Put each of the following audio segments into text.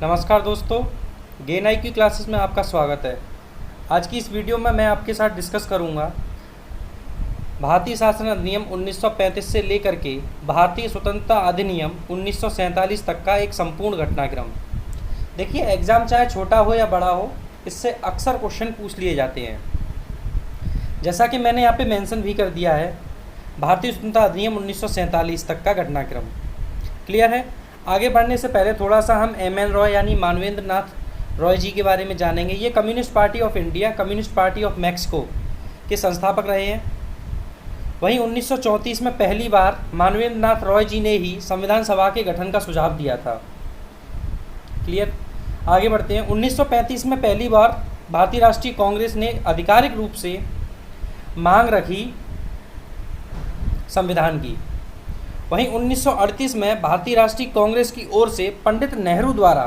नमस्कार दोस्तों, गेन आई की क्लासेस में आपका स्वागत है। आज की इस वीडियो में मैं आपके साथ डिस्कस करूंगा भारतीय शासन अधिनियम 1935 से लेकर के भारतीय स्वतंत्रता अधिनियम 1947 तक का एक संपूर्ण घटनाक्रम। देखिए, एग्ज़ाम चाहे छोटा हो या बड़ा हो, इससे अक्सर क्वेश्चन पूछ लिए जाते हैं। जैसा कि मैंने यहाँ पे मेंशन भी कर दिया है, भारतीय स्वतंत्रता अधिनियम 1947 तक का घटनाक्रम। क्लियर है? आगे बढ़ने से पहले थोड़ा सा हम एम.एन. रॉय यानी मानवेंद्र नाथ रॉय जी के बारे में जानेंगे। ये communist party of India, communist party of Mexico के संस्थापक रहे हैं। वहीं 1934 में पहली बार मानवेंद्र नाथ रॉय जी ने ही संविधान सभा के गठन का सुझाव दिया था। क्लियर? आगे बढ़ते हैं। 1935 में पहली बार भारतीय राष्ट्रीय कांग्रेस ने आधिकारिक रूप से मांग रखी संविधान की। वहीं 1938 में भारतीय राष्ट्रीय कांग्रेस की ओर से पंडित नेहरू द्वारा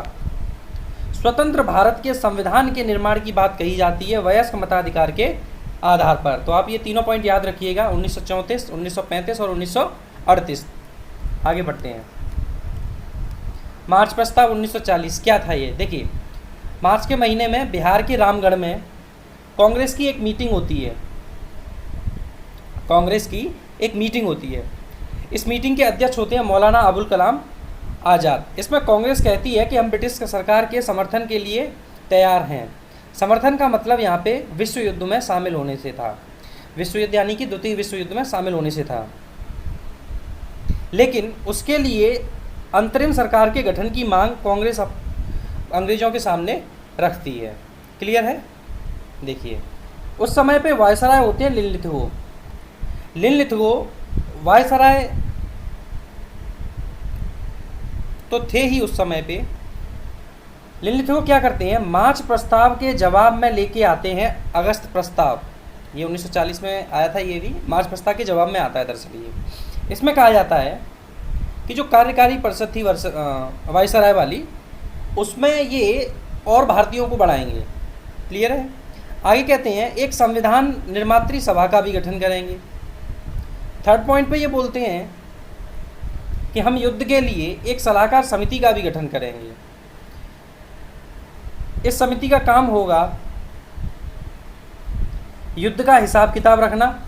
स्वतंत्र भारत के संविधान के निर्माण की बात कही जाती है वयस्क मताधिकार के आधार पर। तो आप ये तीनों पॉइंट याद रखिएगा, 1934, 1935 और 1938। आगे बढ़ते हैं। मार्च प्रस्ताव 1940 क्या था ये? देखिए, मार्च के महीने में बिहार के रामगढ़ में कांग्रेस की एक मीटिंग होती है। कांग्रेस की एक मीटिंग होती है। इस मीटिंग के अध्यक्ष होते हैं मौलाना अबुल कलाम आज़ाद। इसमें कांग्रेस कहती है कि हम ब्रिटिश सरकार के समर्थन के लिए तैयार हैं। समर्थन का मतलब यहाँ पे विश्व युद्ध में शामिल होने से था। विश्व युद्ध यानी कि द्वितीय विश्व युद्ध में शामिल होने से था, लेकिन उसके लिए अंतरिम सरकार के गठन की मांग कांग्रेस अंग्रेजों के सामने रखती है। क्लियर है? देखिए, उस समय पे वायसराय होते हैं लिनलिथगो। लिनलिथगो वायसराय तो थे ही उस समय पे। लिनलिथगो क्या करते हैं, मार्च प्रस्ताव के जवाब में लेके आते हैं अगस्त प्रस्ताव। ये 1940 में आया था, ये भी मार्च प्रस्ताव के जवाब में आता है। दरअसल ये इसमें कहा जाता है कि जो कार्यकारी परिषद थी वायसराय वाली, उसमें ये और भारतीयों को बढ़ाएंगे। क्लियर है? आगे कहते हैं एक संविधान निर्मात्री सभा का भी गठन करेंगे। थर्ड पॉइंट पे ये बोलते हैं कि हम युद्ध के लिए एक सलाहकार समिति का भी गठन करेंगे। इस समिति का काम होगा युद्ध का हिसाब किताब रखना,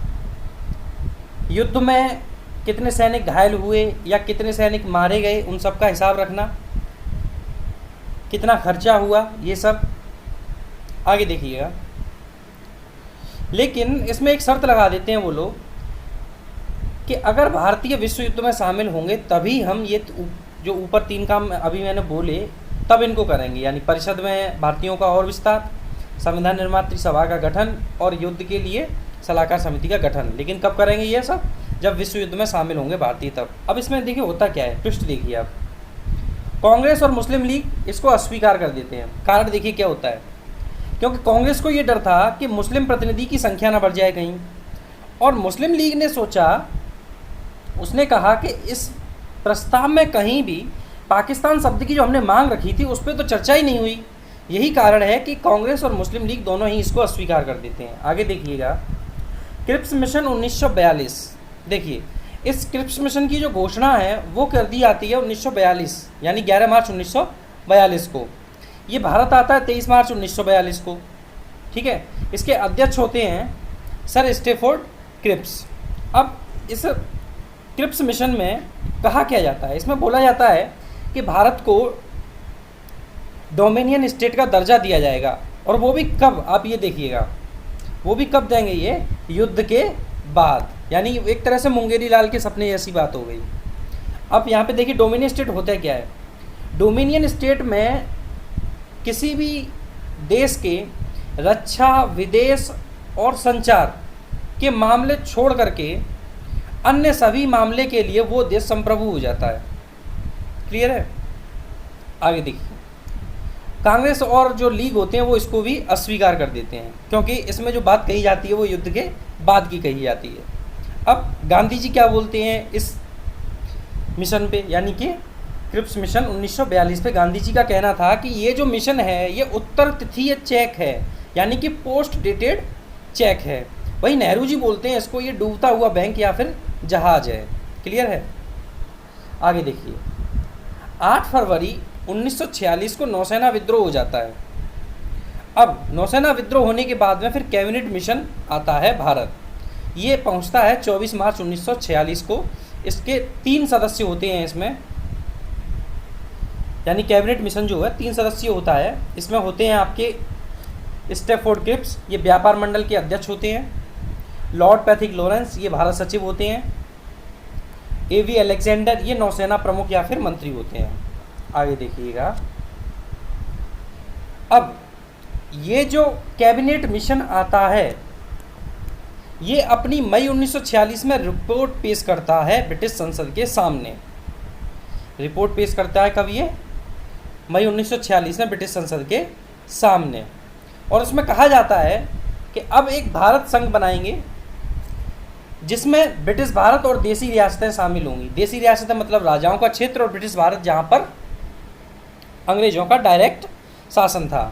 युद्ध में कितने सैनिक घायल हुए या कितने सैनिक मारे गए उन सब का हिसाब रखना, कितना खर्चा हुआ, ये सब। आगे देखिएगा, लेकिन इसमें एक शर्त लगा देते हैं वो लोग कि अगर भारतीय विश्व युद्ध में शामिल होंगे तभी हम ये जो ऊपर तीन काम अभी मैंने बोले तब इनको करेंगे। यानी परिषद में भारतीयों का और विस्तार, संविधान निर्मात्री सभा का गठन और युद्ध के लिए सलाहकार समिति का गठन। लेकिन कब करेंगे ये सब? जब विश्व युद्ध में शामिल होंगे भारतीय तब। अब इसमें देखिए होता क्या है, ट्विस्ट देखिए आप। कांग्रेस और मुस्लिम लीग इसको अस्वीकार कर देते हैं। कारण देखिए क्या होता है, क्योंकि कांग्रेस को ये डर था कि मुस्लिम प्रतिनिधि की संख्या ना बढ़ जाए कहीं, और मुस्लिम लीग ने सोचा, उसने कहा कि इस प्रस्ताव में कहीं भी पाकिस्तान शब्द की जो हमने मांग रखी थी उस पर तो चर्चा ही नहीं हुई। यही कारण है कि कांग्रेस और मुस्लिम लीग दोनों ही इसको अस्वीकार कर देते हैं। आगे देखिएगा, क्रिप्स मिशन 1942। देखिए, इस क्रिप्स मिशन की जो घोषणा है वो कर दी जाती है 1942 यानी 11 मार्च 1942 को। ये भारत आता है 23 मार्च 1942 को। ठीक है? इसके अध्यक्ष होते हैं सर स्टेफोर्ड क्रिप्स। अब इस क्रिप्स मिशन में कहा क्या जाता है, इसमें बोला जाता है कि भारत को डोमिनियन स्टेट का दर्जा दिया जाएगा, और वो भी कब, आप ये देखिएगा, वो भी कब देंगे, ये युद्ध के बाद। यानी एक तरह से मुंगेरी लाल के सपने जैसी बात हो गई। अब यहाँ पे देखिए डोमिनियन स्टेट होता है क्या है। डोमिनियन स्टेट में किसी भी देश के रक्षा, विदेश और संचार के मामले छोड़ करके अन्य सभी मामले के लिए वो देश संप्रभु हो जाता है। क्लियर है? आगे देखिए, कांग्रेस और जो लीग होते हैं वो इसको भी अस्वीकार कर देते हैं, क्योंकि इसमें जो बात कही जाती है वो युद्ध के बाद की कही जाती है। अब गांधी जी क्या बोलते हैं इस मिशन पे, यानी कि क्रिप्स मिशन 1942 पे गांधी जी का कहना था कि ये जो मिशन है ये उत्तर तिथीय चेक है, यानी कि पोस्ट डेटेड चेक है। वही नेहरू जी बोलते हैं इसको ये डूबता हुआ बैंक या फिर जहाज है। क्लियर है? आगे देखिए, 8 फरवरी 1946 को नौसेना विद्रोह हो जाता है। अब नौसेना विद्रोह होने के बाद में फिर कैबिनेट मिशन आता है भारत। ये पहुंचता है 24 मार्च 1946 को। इसके 3 सदस्य होते हैं इसमें, यानी कैबिनेट मिशन जो है 3 सदस्यीय होता है। इसमें होते हैं आपके स्टैफोर्ड क्रिप्स, ये व्यापार मंडल के अध्यक्ष होते हैं। लॉर्ड पैथिक लॉरेंस, ये भारत सचिव होते हैं। एवी अलेक्जेंडर, ये नौसेना प्रमुख या फिर मंत्री होते हैं। आगे देखिएगा, अब ये जो कैबिनेट मिशन आता है ये अपनी मई 1946 में रिपोर्ट पेश करता है ब्रिटिश संसद के सामने। रिपोर्ट पेश करता है कब? ये मई 1946 में ब्रिटिश संसद के सामने। और उसमें कहा जाता है कि अब एक भारत संघ बनाएंगे जिसमें ब्रिटिश भारत और देसी रियासतें शामिल होंगी। देसी रियासतें मतलब राजाओं का क्षेत्र, और ब्रिटिश भारत जहाँ पर अंग्रेजों का डायरेक्ट शासन था।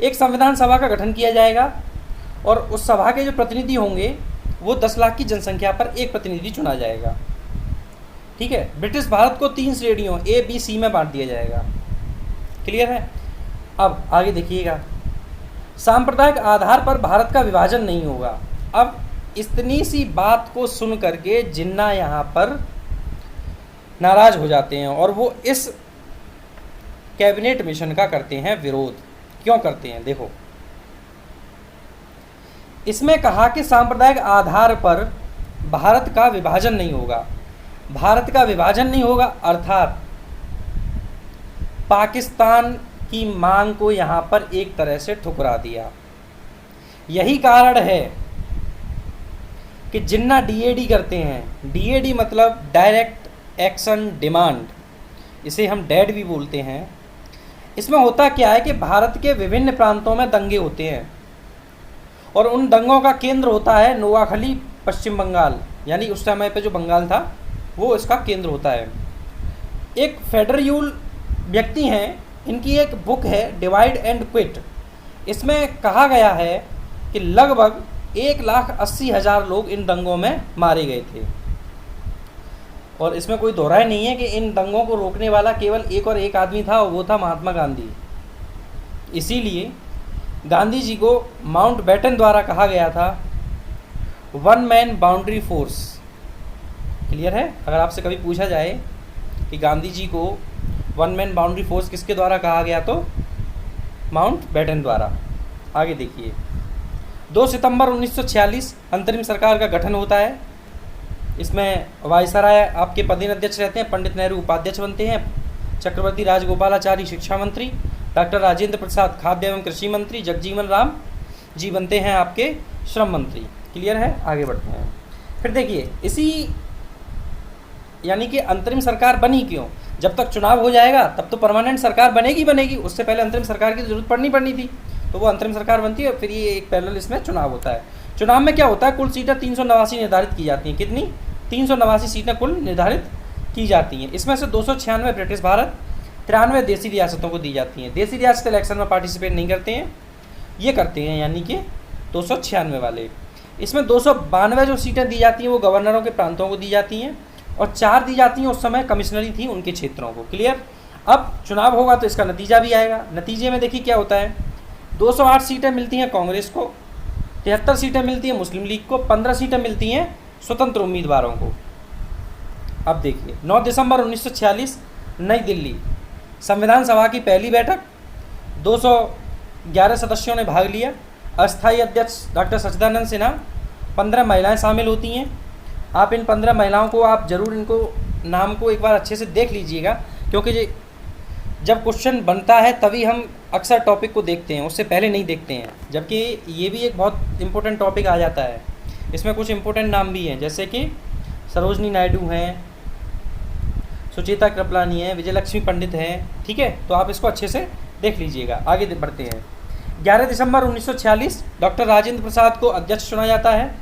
एक संविधान सभा का गठन किया जाएगा और उस सभा के जो प्रतिनिधि होंगे वो 10 लाख की जनसंख्या पर एक प्रतिनिधि चुना जाएगा। ठीक है, ब्रिटिश भारत को 3 श्रेणियों A, B, C में बांट दिया जाएगा। क्लियर है? अब आगे देखिएगा, सांप्रदायिक आधार पर भारत का विभाजन नहीं होगा। अब इतनी सी बात को सुन करके जिन्ना यहाँ पर नाराज हो जाते हैं और वो इस कैबिनेट मिशन का करते हैं विरोध। क्यों करते हैं? देखो, इसमें कहा कि सांप्रदायिक आधार पर भारत का विभाजन नहीं होगा। भारत का विभाजन नहीं होगा अर्थात पाकिस्तान की मांग को यहाँ पर एक तरह से ठुकरा दिया। यही कारण है कि जिन्ना डीएडी करते हैं। डीएडी मतलब डायरेक्ट एक्शन डिमांड, इसे हम डैड भी बोलते हैं। इसमें होता क्या है कि भारत के विभिन्न प्रांतों में दंगे होते हैं और उन दंगों का केंद्र होता है नोआखली, पश्चिम बंगाल, यानी उस समय पे जो बंगाल था वो इसका केंद्र होता है। एक फेडरल व्यक्ति हैं, इनकी एक बुक है डिवाइड एंड क्विट। इसमें कहा गया है कि लगभग 1,80,000 लोग इन दंगों में मारे गए थे। और इसमें कोई दोहराई नहीं है कि इन दंगों को रोकने वाला केवल एक और एक आदमी था और वो था महात्मा गांधी। इसीलिए गांधी जी को माउंट बैटन द्वारा कहा गया था 1 मैन बाउंड्री फोर्स। क्लियर है? अगर आपसे कभी पूछा जाए कि गांधी जी को 1 मैन बाउंड्री फोर्स किसके द्वारा कहा गया तो माउंट बैटन द्वारा। आगे देखिए, 2 सितंबर 1946 अंतरिम सरकार का गठन होता है। इसमें वायसराय आपके पदेन अध्यक्ष रहते हैं, पंडित नेहरू उपाध्यक्ष बनते हैं, चक्रवर्ती राजगोपालाचारी शिक्षा मंत्री, डॉक्टर राजेंद्र प्रसाद खाद्य एवं कृषि मंत्री, जगजीवन राम जी बनते हैं आपके श्रम मंत्री। क्लियर है? आगे बढ़ते हैं। फिर देखिए, इसी यानी कि अंतरिम सरकार बनी क्यों? जब तक चुनाव हो जाएगा तब तो परमानेंट सरकार बनेगी। उससे पहले अंतरिम सरकार की जरूरत पड़नी थी, तो वो अंतरिम सरकार बनती है और फिर ये एक पैरेलल इसमें चुनाव होता है। चुनाव में क्या होता है, कुल सीटें 389 निर्धारित की जाती हैं। कितनी? 389 सीटें कुल निर्धारित की जाती हैं। इसमें से 296 ब्रिटिश भारत, 93 देसी रियासतों को दी जाती हैं। देसी रियासत इलेक्शन में पार्टिसिपेट नहीं करते हैं, ये करते हैं यानी कि 296 वाले। इसमें 292 जो सीटें दी जाती हैं वो गवर्नरों के प्रांतों को दी जाती हैं और 4 दी जाती हैं उस समय कमिश्नरी थी उनके क्षेत्रों को। क्लियर? अब चुनाव होगा तो इसका नतीजा भी आएगा। नतीजे में देखिए क्या होता है, 208 सीटें मिलती हैं कांग्रेस को, 73 सीटें मिलती हैं मुस्लिम लीग को, 15 सीटें मिलती हैं स्वतंत्र उम्मीदवारों को। अब देखिए, 9 दिसंबर 1946 नई दिल्ली, संविधान सभा की पहली बैठक, 211 सदस्यों ने भाग लिया। अस्थायी अध्यक्ष डॉक्टर सच्चिदानंद सिन्हा, 15 महिलाएं शामिल होती हैं। आप इन 15 महिलाओं को आप ज़रूर इनको नाम को एक बार अच्छे से देख लीजिएगा, क्योंकि जब क्वेश्चन बनता है तभी हम अक्सर टॉपिक को देखते हैं, उससे पहले नहीं देखते हैं। जबकि ये भी एक बहुत इंपॉर्टेंट टॉपिक आ जाता है। इसमें कुछ इंपॉर्टेंट नाम भी हैं, जैसे कि सरोजनी नायडू हैं, सुचेता कृपलानी है, विजयलक्ष्मी पंडित हैं। ठीक है, तो आप इसको अच्छे से देख लीजिएगा। आगे बढ़ते हैं। 11 दिसंबर 1946 डॉक्टर राजेंद्र प्रसाद को अध्यक्ष चुना जाता है।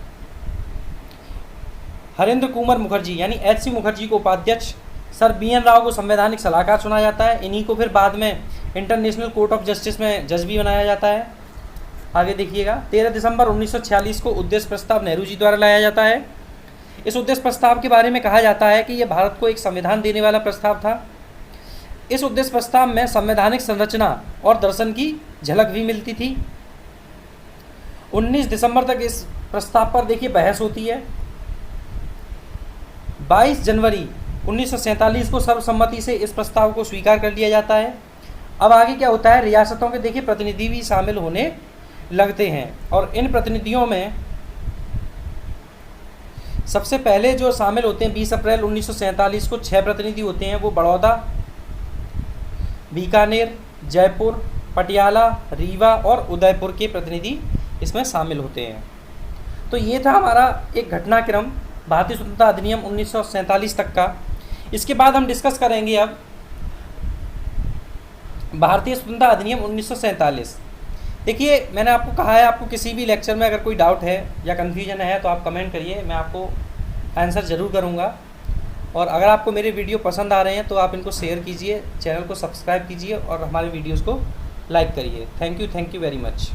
हरेंद्र कुमार मुखर्जी यानी HC मुखर्जी को उपाध्यक्ष, सर BN राव को संवैधानिक सलाहकार चुना जाता है। इन्हीं को फिर बाद में इंटरनेशनल कोर्ट ऑफ जस्टिस में जज भी बनाया जाता है। आगे देखिएगा, 13 दिसंबर 1946 को उद्देश्य प्रस्ताव नेहरू जी द्वारा लाया जाता है। इस उद्देश्य प्रस्ताव के बारे में कहा जाता है कि यह भारत को एक संविधान देने वाला प्रस्ताव था। इस उद्देश्य प्रस्ताव में संवैधानिक संरचना और दर्शन की झलक भी मिलती थी। 19 दिसंबर तक इस प्रस्ताव पर देखिए बहस होती है। 22 जनवरी 1947 को सर्वसम्मति से इस प्रस्ताव को स्वीकार कर लिया जाता है। अब आगे क्या होता है, रियासतों के देखिए प्रतिनिधि भी शामिल होने लगते हैं और इन प्रतिनिधियों में सबसे पहले जो शामिल होते हैं 20 अप्रैल 1947 को 6 प्रतिनिधि होते हैं। वो बड़ौदा, बीकानेर, जयपुर, पटियाला, रीवा और उदयपुर के प्रतिनिधि इसमें शामिल होते हैं। तो ये था हमारा एक घटनाक्रम भारतीय स्वतंत्रता अधिनियम 1947 तक का। इसके बाद हम डिस्कस करेंगे अब भारतीय स्वतंत्रता अधिनियम 1947। देखिए मैंने आपको कहा है, आपको किसी भी लेक्चर में अगर कोई डाउट है या कन्फ्यूजन है तो आप कमेंट करिए, मैं आपको आंसर ज़रूर करूँगा। और अगर आपको मेरे वीडियो पसंद आ रहे हैं तो आप इनको शेयर कीजिए, चैनल को सब्सक्राइब कीजिए और हमारे वीडियोज़ को लाइक करिए। Thank you very much.